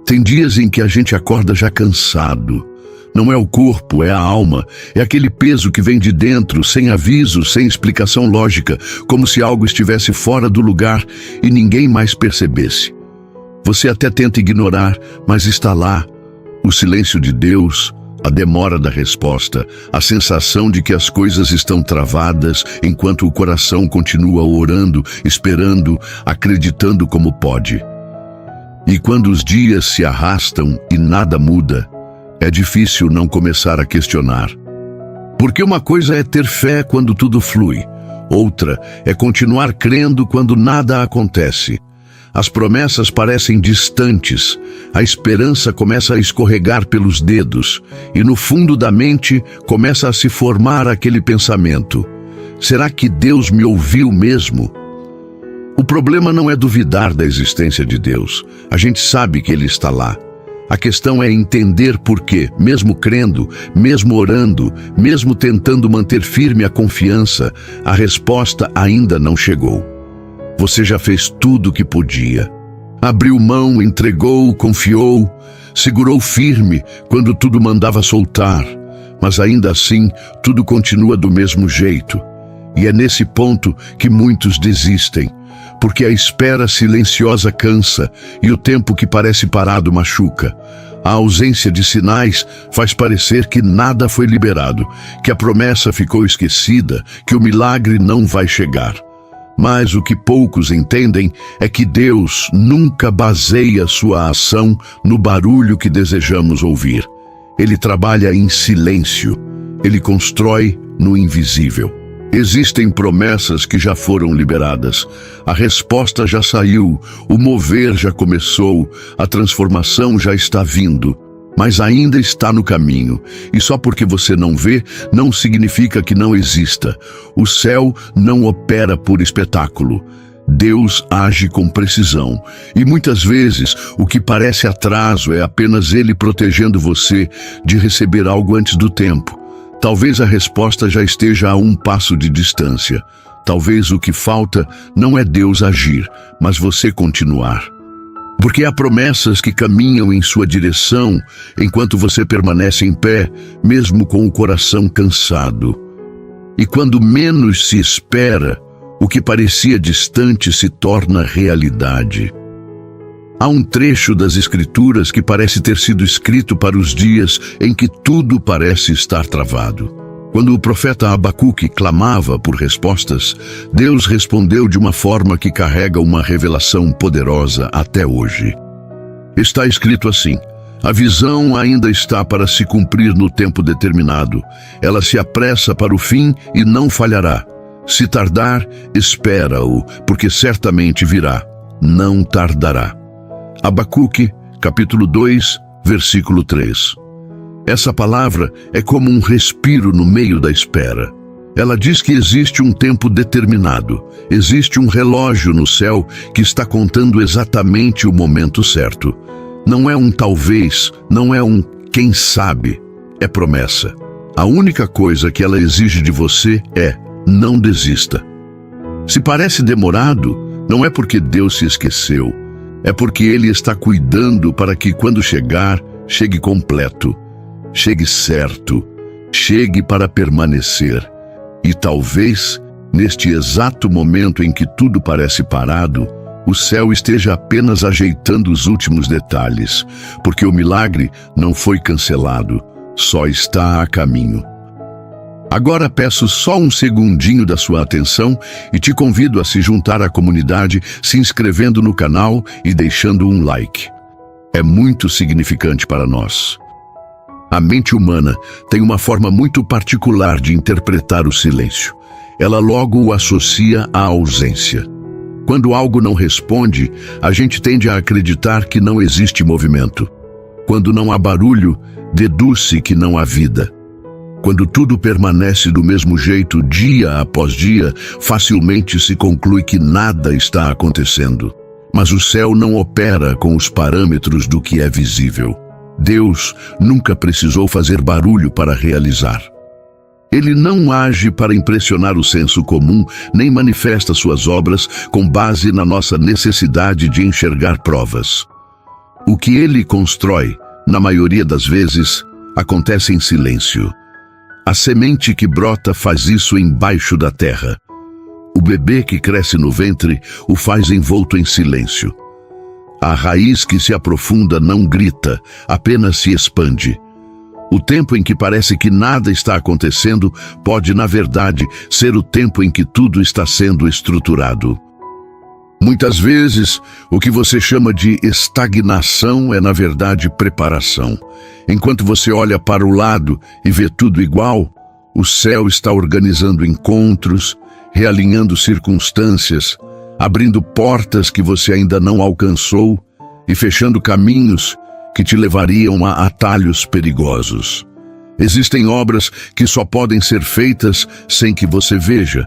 Tem dias em que a gente acorda já cansado. Não é o corpo, é a alma, é aquele peso que vem de dentro, sem aviso, sem explicação lógica, como se algo estivesse fora do lugar e ninguém mais percebesse. Você até tenta ignorar, mas está lá. O silêncio de Deus, a demora da resposta, a sensação de que as coisas estão travadas enquanto o coração continua orando, esperando, acreditando como pode. E quando os dias se arrastam e nada muda, é difícil não começar a questionar. Porque uma coisa é ter fé quando tudo flui, outra é continuar crendo quando nada acontece. As promessas parecem distantes, a esperança começa a escorregar pelos dedos, e no fundo da mente começa a se formar aquele pensamento: será que Deus me ouviu mesmo? O problema não é duvidar da existência de Deus, a gente sabe que Ele está lá. A questão é entender por que, mesmo crendo, mesmo orando, mesmo tentando manter firme a confiança, a resposta ainda não chegou. Você já fez tudo o que podia. Abriu mão, entregou, confiou, segurou firme quando tudo mandava soltar, mas ainda assim tudo continua do mesmo jeito. E é nesse ponto que muitos desistem, porque a espera silenciosa cansa e o tempo que parece parado machuca. A ausência de sinais faz parecer que nada foi liberado, que a promessa ficou esquecida, que o milagre não vai chegar. Mas o que poucos entendem é que Deus nunca baseia sua ação no barulho que desejamos ouvir. Ele trabalha em silêncio. Ele constrói no invisível. Existem promessas que já foram liberadas. A resposta já saiu, o mover já começou, a transformação já está vindo. Mas ainda está no caminho, e só porque você não vê, não significa que não exista. O céu não opera por espetáculo. Deus age com precisão, e muitas vezes o que parece atraso é apenas Ele protegendo você de receber algo antes do tempo. Talvez a resposta já esteja a um passo de distância. Talvez o que falta não é Deus agir, mas você continuar. Porque há promessas que caminham em sua direção enquanto você permanece em pé, mesmo com o coração cansado. E quando menos se espera, o que parecia distante se torna realidade. Há um trecho das Escrituras que parece ter sido escrito para os dias em que tudo parece estar travado. Quando o profeta Abacuque clamava por respostas, Deus respondeu de uma forma que carrega uma revelação poderosa até hoje. Está escrito assim: a visão ainda está para se cumprir no tempo determinado. Ela se apressa para o fim e não falhará. Se tardar, espera-o, porque certamente virá. Não tardará. Abacuque, capítulo 2, versículo 3. Essa palavra é como um respiro no meio da espera. Ela diz que existe um tempo determinado, existe um relógio no céu que está contando exatamente o momento certo. Não é um talvez, não é um quem sabe, é promessa. A única coisa que ela exige de você é: não desista. Se parece demorado, não é porque Deus se esqueceu, é porque Ele está cuidando para que quando chegar, chegue completo. Chegue certo, chegue para permanecer. E talvez, neste exato momento em que tudo parece parado, o céu esteja apenas ajeitando os últimos detalhes, porque o milagre não foi cancelado, só está a caminho. Agora peço só um segundinho da sua atenção e te convido a se juntar à comunidade, se inscrevendo no canal e deixando um like. É muito significante para nós. A mente humana tem uma forma muito particular de interpretar o silêncio. Ela logo o associa à ausência. Quando algo não responde, a gente tende a acreditar que não existe movimento. Quando não há barulho, deduz-se que não há vida. Quando tudo permanece do mesmo jeito dia após dia, facilmente se conclui que nada está acontecendo. Mas o céu não opera com os parâmetros do que é visível. Deus nunca precisou fazer barulho para realizar. Ele não age para impressionar o senso comum, nem manifesta suas obras com base na nossa necessidade de enxergar provas. O que ele constrói, na maioria das vezes, acontece em silêncio. A semente que brota faz isso embaixo da terra. O bebê que cresce no ventre o faz envolto em silêncio. A raiz que se aprofunda não grita, apenas se expande. O tempo em que parece que nada está acontecendo pode, na verdade, ser o tempo em que tudo está sendo estruturado. Muitas vezes, o que você chama de estagnação é, na verdade, preparação. Enquanto você olha para o lado e vê tudo igual, o céu está organizando encontros, realinhando circunstâncias, abrindo portas que você ainda não alcançou e fechando caminhos que te levariam a atalhos perigosos. Existem obras que só podem ser feitas sem que você veja,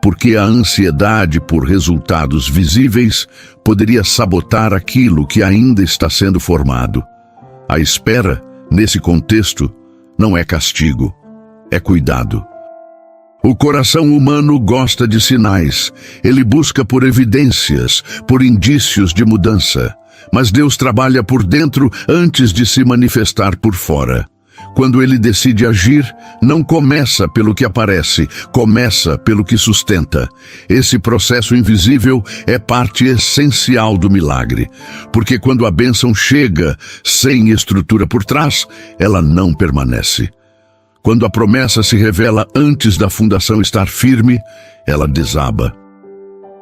porque a ansiedade por resultados visíveis poderia sabotar aquilo que ainda está sendo formado. A espera, nesse contexto, não é castigo, é cuidado. O coração humano gosta de sinais, ele busca por evidências, por indícios de mudança. Mas Deus trabalha por dentro antes de se manifestar por fora. Quando ele decide agir, não começa pelo que aparece, começa pelo que sustenta. Esse processo invisível é parte essencial do milagre, porque quando a bênção chega sem estrutura por trás, ela não permanece. Quando a promessa se revela antes da fundação estar firme, ela desaba.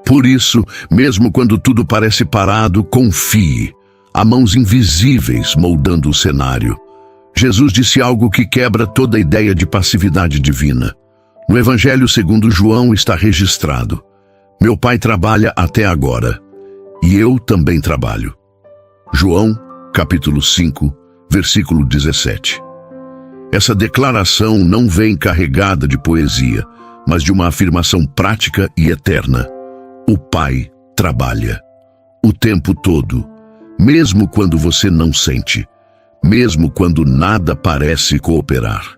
Por isso, mesmo quando tudo parece parado, confie. Há mãos invisíveis moldando o cenário. Jesus disse algo que quebra toda a ideia de passividade divina. No Evangelho segundo João está registrado: meu Pai trabalha até agora, e eu também trabalho. João, capítulo 5, versículo 17. Essa declaração não vem carregada de poesia, mas de uma afirmação prática e eterna. O Pai trabalha o tempo todo, mesmo quando você não sente, mesmo quando nada parece cooperar.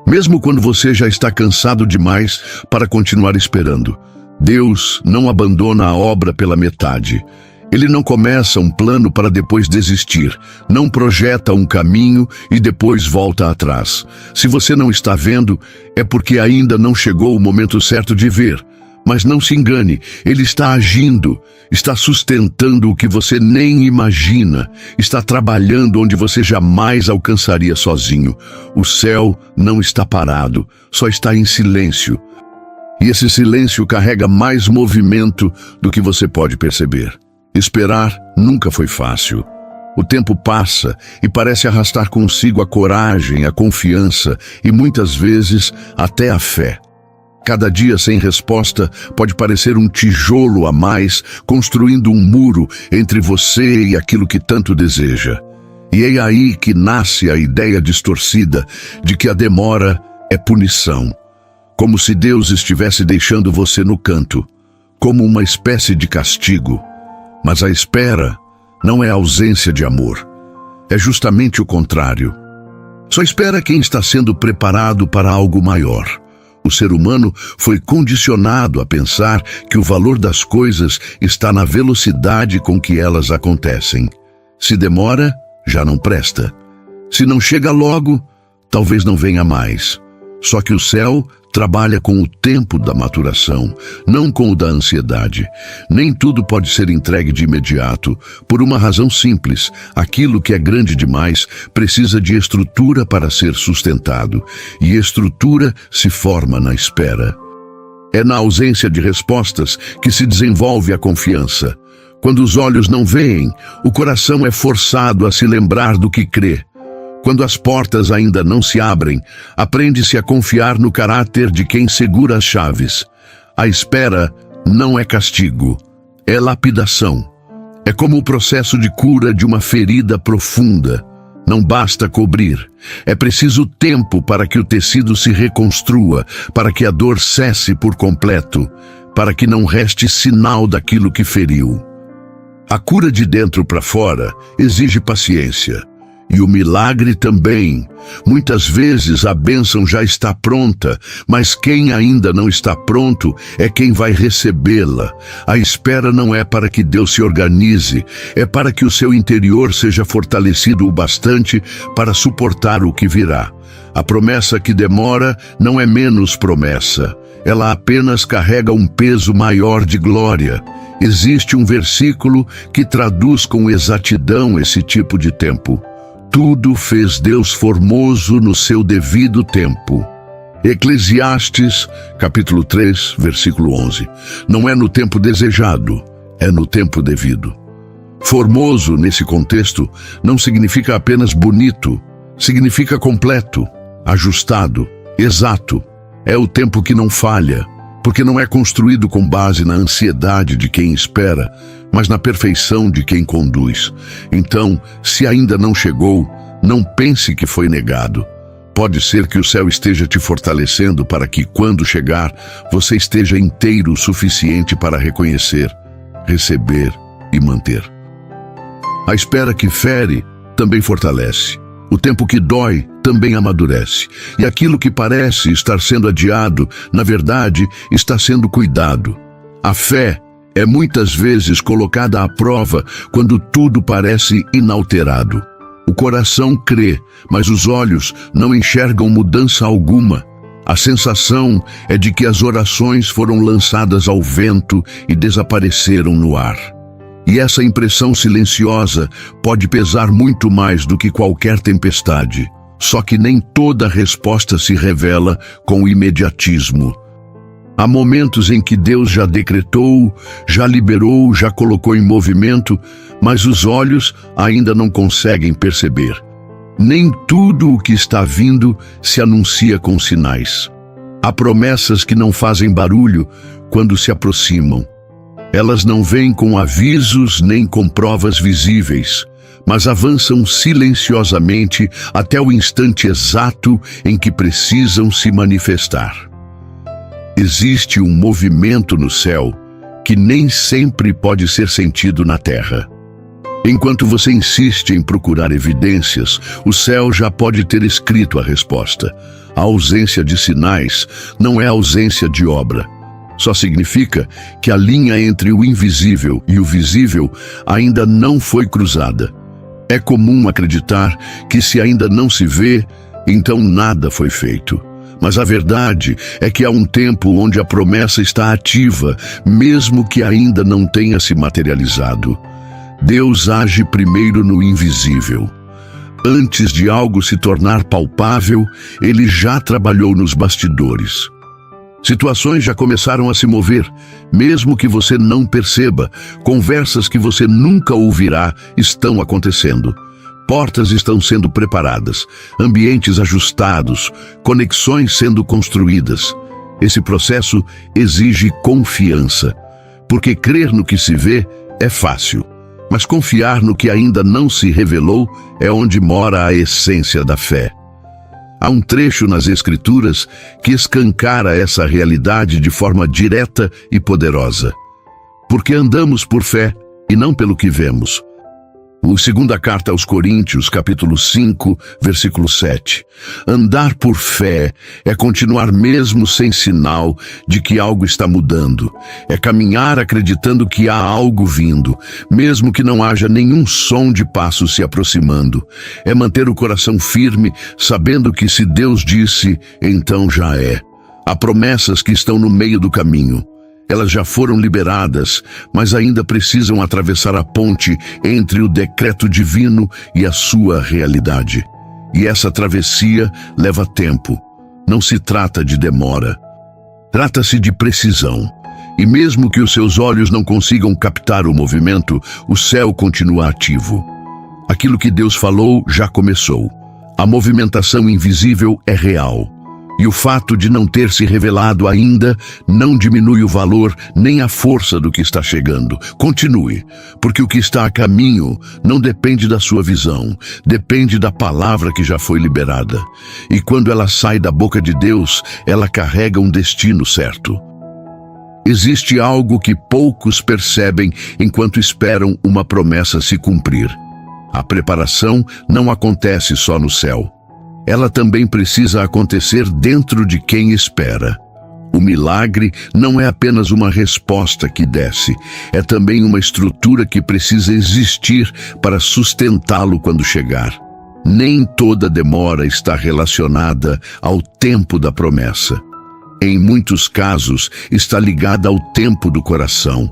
Mesmo quando você já está cansado demais para continuar esperando, Deus não abandona a obra pela metade. Ele não começa um plano para depois desistir, não projeta um caminho e depois volta atrás. Se você não está vendo, é porque ainda não chegou o momento certo de ver. Mas não se engane, ele está agindo, está sustentando o que você nem imagina, está trabalhando onde você jamais alcançaria sozinho. O céu não está parado, só está em silêncio. E esse silêncio carrega mais movimento do que você pode perceber. Esperar nunca foi fácil. O tempo passa e parece arrastar consigo a coragem, a confiança e muitas vezes até a fé. Cada dia sem resposta pode parecer um tijolo a mais, construindo um muro entre você e aquilo que tanto deseja. E é aí que nasce a ideia distorcida de que a demora é punição. Como se Deus estivesse deixando você no canto, como uma espécie de castigo. Mas a espera não é ausência de amor. É justamente o contrário. Só espera quem está sendo preparado para algo maior. O ser humano foi condicionado a pensar que o valor das coisas está na velocidade com que elas acontecem. Se demora, já não presta. Se não chega logo, talvez não venha mais. Só que o céu trabalha com o tempo da maturação, não com o da ansiedade. Nem tudo pode ser entregue de imediato, por uma razão simples: aquilo que é grande demais precisa de estrutura para ser sustentado, e estrutura se forma na espera. É na ausência de respostas que se desenvolve a confiança. Quando os olhos não veem, o coração é forçado a se lembrar do que crê. Quando as portas ainda não se abrem, aprende-se a confiar no caráter de quem segura as chaves. A espera não é castigo, é lapidação. É como o processo de cura de uma ferida profunda. Não basta cobrir, é preciso tempo para que o tecido se reconstrua, para que a dor cesse por completo, para que não reste sinal daquilo que feriu. A cura de dentro para fora exige paciência. E o milagre também. Muitas vezes a bênção já está pronta, mas quem ainda não está pronto é quem vai recebê-la. A espera não é para que Deus se organize, é para que o seu interior seja fortalecido o bastante para suportar o que virá. A promessa que demora não é menos promessa. Ela apenas carrega um peso maior de glória. Existe um versículo que traduz com exatidão esse tipo de tempo. Tudo fez Deus formoso no seu devido tempo. Eclesiastes, capítulo 3, versículo 11. Não é no tempo desejado, é no tempo devido. Formoso, nesse contexto, não significa apenas bonito, significa completo, ajustado, exato. É o tempo que não falha, porque não é construído com base na ansiedade de quem espera, mas na perfeição de quem conduz. Então, se ainda não chegou, não pense que foi negado. Pode ser que o céu esteja te fortalecendo para que, quando chegar, você esteja inteiro o suficiente para reconhecer, receber e manter. A espera que fere também fortalece. O tempo que dói também amadurece. E aquilo que parece estar sendo adiado, na verdade, está sendo cuidado. A fé é muitas vezes colocada à prova quando tudo parece inalterado. O coração crê, mas os olhos não enxergam mudança alguma. A sensação é de que as orações foram lançadas ao vento e desapareceram no ar. E essa impressão silenciosa pode pesar muito mais do que qualquer tempestade. Só que nem toda resposta se revela com imediatismo. Há momentos em que Deus já decretou, já liberou, já colocou em movimento, mas os olhos ainda não conseguem perceber. Nem tudo o que está vindo se anuncia com sinais. Há promessas que não fazem barulho quando se aproximam. Elas não vêm com avisos nem com provas visíveis, mas avançam silenciosamente até o instante exato em que precisam se manifestar. Existe um movimento no céu que nem sempre pode ser sentido na terra. Enquanto você insiste em procurar evidências, o céu já pode ter escrito a resposta. A ausência de sinais não é ausência de obra. Só significa que a linha entre o invisível e o visível ainda não foi cruzada. É comum acreditar que se ainda não se vê, então nada foi feito. Mas a verdade é que há um tempo onde a promessa está ativa, mesmo que ainda não tenha se materializado. Deus age primeiro no invisível. Antes de algo se tornar palpável, Ele já trabalhou nos bastidores. Situações já começaram a se mover, mesmo que você não perceba. Conversas que você nunca ouvirá estão acontecendo. Portas estão sendo preparadas, ambientes ajustados, conexões sendo construídas. Esse processo exige confiança, porque crer no que se vê é fácil, mas confiar no que ainda não se revelou é onde mora a essência da fé. Há um trecho nas Escrituras que escancara essa realidade de forma direta e poderosa. Porque andamos por fé e não pelo que vemos. Segunda carta aos Coríntios, capítulo 5, versículo 7. Andar por fé é continuar mesmo sem sinal de que algo está mudando. É caminhar acreditando que há algo vindo, mesmo que não haja nenhum som de passos se aproximando. É manter o coração firme, sabendo que se Deus disse, então já é. Há promessas que estão no meio do caminho. Elas já foram liberadas, mas ainda precisam atravessar a ponte entre o decreto divino e a sua realidade. E essa travessia leva tempo. Não se trata de demora. Trata-se de precisão. E mesmo que os seus olhos não consigam captar o movimento, o céu continua ativo. Aquilo que Deus falou já começou. A movimentação invisível é real. E o fato de não ter se revelado ainda não diminui o valor nem a força do que está chegando. Continue, porque o que está a caminho não depende da sua visão, depende da palavra que já foi liberada. E quando ela sai da boca de Deus, ela carrega um destino certo. Existe algo que poucos percebem enquanto esperam uma promessa se cumprir. A preparação não acontece só no céu. Ela também precisa acontecer dentro de quem espera. O milagre não é apenas uma resposta que desce, é também uma estrutura que precisa existir para sustentá-lo quando chegar. Nem toda demora está relacionada ao tempo da promessa. Em muitos casos, está ligada ao tempo do coração.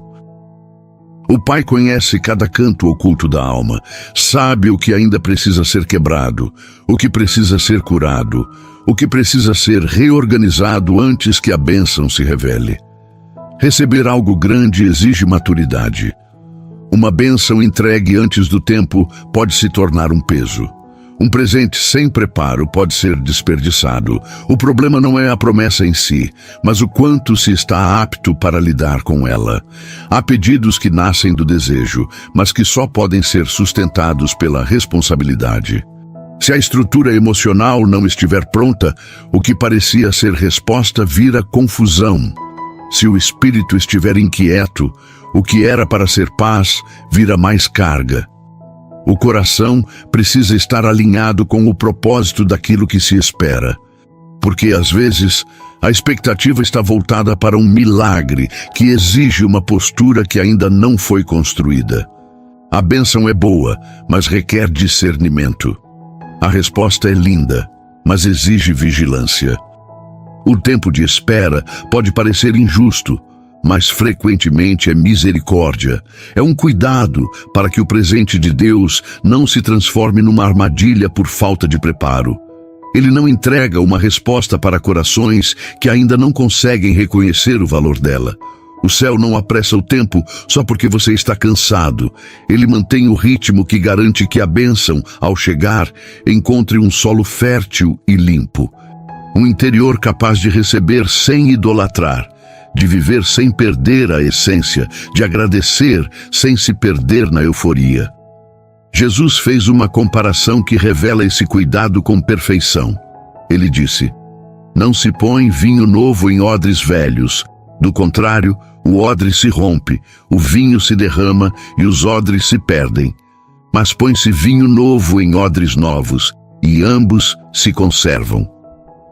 O Pai conhece cada canto oculto da alma, sabe o que ainda precisa ser quebrado, o que precisa ser curado, o que precisa ser reorganizado antes que a bênção se revele. Receber algo grande exige maturidade. Uma bênção entregue antes do tempo pode se tornar um peso. Um presente sem preparo pode ser desperdiçado. O problema não é a promessa em si, mas o quanto se está apto para lidar com ela. Há pedidos que nascem do desejo, mas que só podem ser sustentados pela responsabilidade. Se a estrutura emocional não estiver pronta, o que parecia ser resposta vira confusão. Se o espírito estiver inquieto, o que era para ser paz vira mais carga. O coração precisa estar alinhado com o propósito daquilo que se espera. Porque, às vezes, a expectativa está voltada para um milagre que exige uma postura que ainda não foi construída. A bênção é boa, mas requer discernimento. A resposta é linda, mas exige vigilância. O tempo de espera pode parecer injusto, mas frequentemente é misericórdia. É um cuidado para que o presente de Deus não se transforme numa armadilha por falta de preparo. Ele não entrega uma resposta para corações que ainda não conseguem reconhecer o valor dela. O céu não apressa o tempo só porque você está cansado. Ele mantém o ritmo que garante que a bênção, ao chegar, encontre um solo fértil e limpo. Um interior capaz de receber sem idolatrar, de viver sem perder a essência, de agradecer sem se perder na euforia. Jesus fez uma comparação que revela esse cuidado com perfeição. Ele disse: "Não se põe vinho novo em odres velhos. Do contrário, o odre se rompe, o vinho se derrama e os odres se perdem. Mas põe-se vinho novo em odres novos, e ambos se conservam."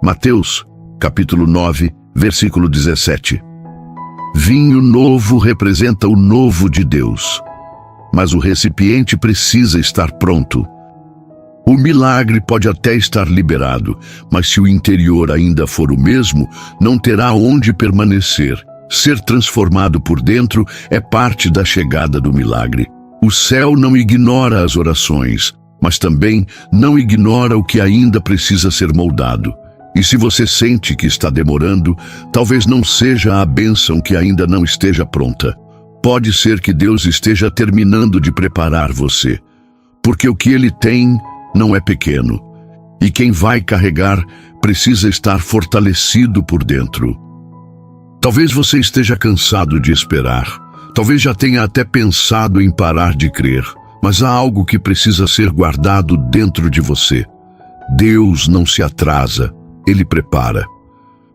Mateus, capítulo 9, versículo 17. Vinho novo representa o novo de Deus, mas o recipiente precisa estar pronto. O milagre pode até estar liberado, mas se o interior ainda for o mesmo, não terá onde permanecer. Ser transformado por dentro é parte da chegada do milagre. O céu não ignora as orações, mas também não ignora o que ainda precisa ser moldado. E se você sente que está demorando, talvez não seja a bênção que ainda não esteja pronta. Pode ser que Deus esteja terminando de preparar você, porque o que Ele tem não é pequeno, e quem vai carregar precisa estar fortalecido por dentro. Talvez você esteja cansado de esperar, talvez já tenha até pensado em parar de crer, mas há algo que precisa ser guardado dentro de você. Deus não se atrasa. Ele prepara.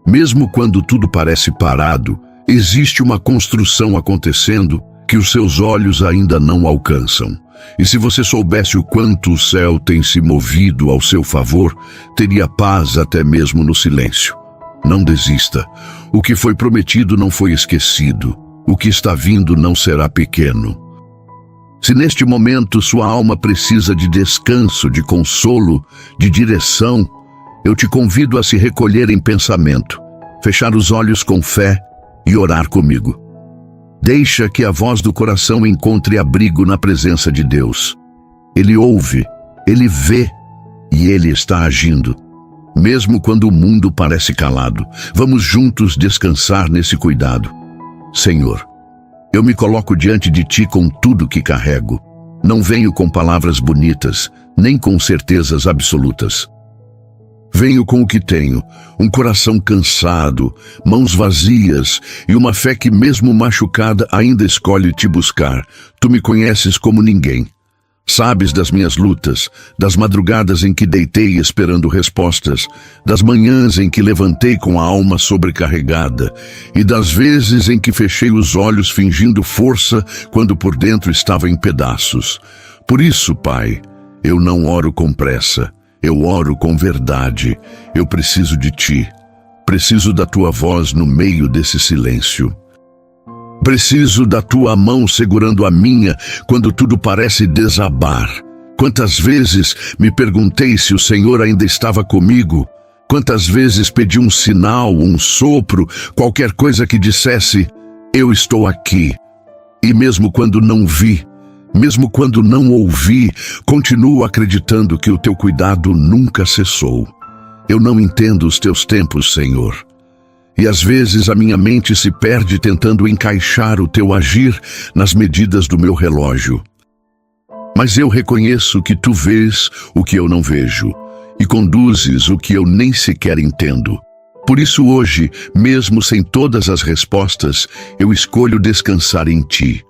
Mesmo quando tudo parece parado, existe uma construção acontecendo que os seus olhos ainda não alcançam. E se você soubesse o quanto o céu tem se movido ao seu favor, teria paz até mesmo no silêncio. Não desista. O que foi prometido não foi esquecido. O que está vindo não será pequeno. Se neste momento sua alma precisa de descanso, de consolo, de direção, eu te convido a se recolher em pensamento, fechar os olhos com fé e orar comigo. Deixa que a voz do coração encontre abrigo na presença de Deus. Ele ouve, Ele vê e Ele está agindo. Mesmo quando o mundo parece calado, vamos juntos descansar nesse cuidado. Senhor, eu me coloco diante de Ti com tudo que carrego. Não venho com palavras bonitas, nem com certezas absolutas. Venho com o que tenho, um coração cansado, mãos vazias e uma fé que mesmo machucada ainda escolhe te buscar. Tu me conheces como ninguém. Sabes das minhas lutas, das madrugadas em que deitei esperando respostas, das manhãs em que levantei com a alma sobrecarregada e das vezes em que fechei os olhos fingindo força quando por dentro estava em pedaços. Por isso, Pai, eu não oro com pressa, eu oro com verdade. Eu preciso de Ti. Preciso da Tua voz no meio desse silêncio. Preciso da Tua mão segurando a minha quando tudo parece desabar. Quantas vezes me perguntei se o Senhor ainda estava comigo? Quantas vezes pedi um sinal, um sopro, qualquer coisa que dissesse, eu estou aqui. E mesmo quando não vi, mesmo quando não ouvi, continuo acreditando que o Teu cuidado nunca cessou. Eu não entendo os Teus tempos, Senhor. E às vezes a minha mente se perde tentando encaixar o Teu agir nas medidas do meu relógio. Mas eu reconheço que Tu vês o que eu não vejo e conduzes o que eu nem sequer entendo. Por isso hoje, mesmo sem todas as respostas, eu escolho descansar em Ti.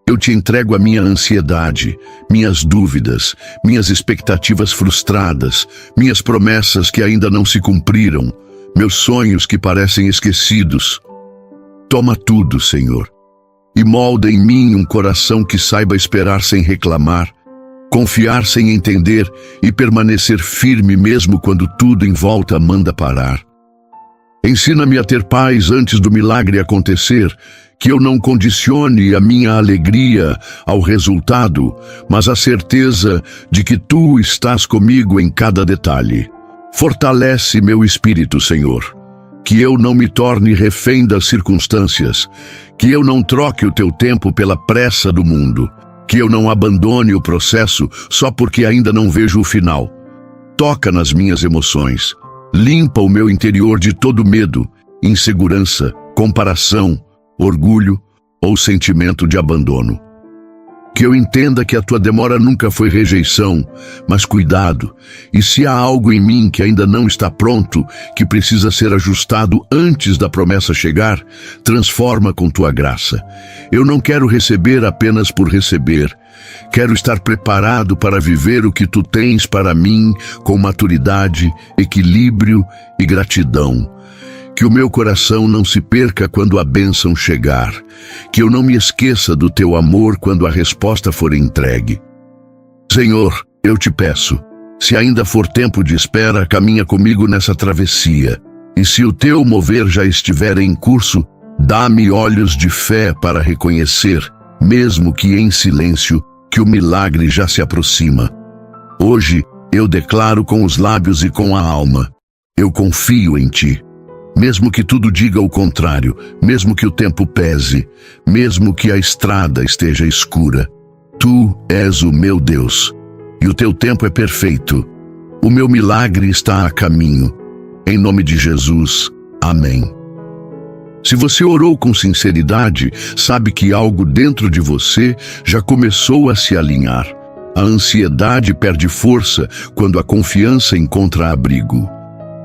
Eu Te entrego a minha ansiedade, minhas dúvidas, minhas expectativas frustradas, minhas promessas que ainda não se cumpriram, meus sonhos que parecem esquecidos. Toma tudo, Senhor, e molda em mim um coração que saiba esperar sem reclamar, confiar sem entender e permanecer firme mesmo quando tudo em volta manda parar. Ensina-me a ter paz antes do milagre acontecer, que eu não condicione a minha alegria ao resultado, mas a certeza de que Tu estás comigo em cada detalhe. Fortalece meu espírito, Senhor, que eu não me torne refém das circunstâncias, que eu não troque o Teu tempo pela pressa do mundo, que eu não abandone o processo só porque ainda não vejo o final. Toca nas minhas emoções, limpa o meu interior de todo medo, insegurança, comparação, orgulho ou sentimento de abandono. Que eu entenda que a Tua demora nunca foi rejeição, mas cuidado, e se há algo em mim que ainda não está pronto, que precisa ser ajustado antes da promessa chegar, transforma com Tua graça. Eu não quero receber apenas por receber. Quero estar preparado para viver o que Tu tens para mim com maturidade, equilíbrio e gratidão. Que o meu coração não se perca quando a bênção chegar. Que eu não me esqueça do Teu amor quando a resposta for entregue. Senhor, eu Te peço, se ainda for tempo de espera, caminha comigo nessa travessia. E se o Teu mover já estiver em curso, dá-me olhos de fé para reconhecer, mesmo que em silêncio, que o milagre já se aproxima. Hoje, eu declaro com os lábios e com a alma, eu confio em Ti. Mesmo que tudo diga o contrário, mesmo que o tempo pese, mesmo que a estrada esteja escura, Tu és o meu Deus, e o Teu tempo é perfeito. O meu milagre está a caminho. Em nome de Jesus, amém. Se você orou com sinceridade, sabe que algo dentro de você já começou a se alinhar. A ansiedade perde força quando a confiança encontra abrigo.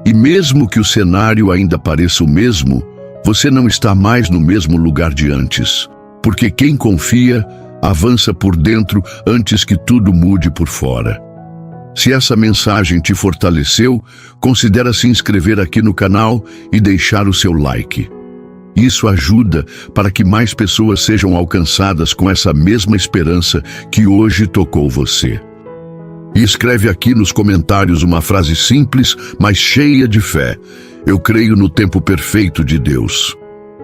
E mesmo que o cenário ainda pareça o mesmo, você não está mais no mesmo lugar de antes. Porque quem confia, avança por dentro antes que tudo mude por fora. Se essa mensagem te fortaleceu, considere se inscrever aqui no canal e deixar o seu like. Isso ajuda para que mais pessoas sejam alcançadas com essa mesma esperança que hoje tocou você. E escreve aqui nos comentários uma frase simples, mas cheia de fé. Eu creio no tempo perfeito de Deus.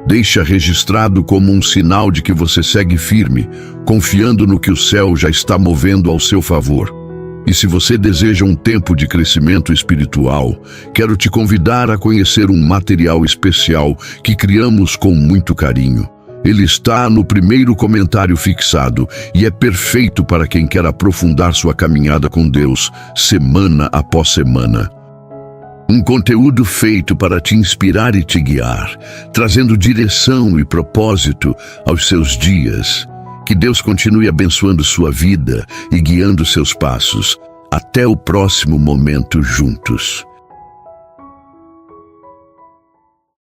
Deixa registrado como um sinal de que você segue firme, confiando no que o céu já está movendo ao seu favor. E se você deseja um tempo de crescimento espiritual, quero te convidar a conhecer um material especial que criamos com muito carinho. Ele está no primeiro comentário fixado e é perfeito para quem quer aprofundar sua caminhada com Deus, semana após semana. Um conteúdo feito para te inspirar e te guiar, trazendo direção e propósito aos seus dias. Que Deus continue abençoando sua vida e guiando seus passos. Até o próximo momento juntos.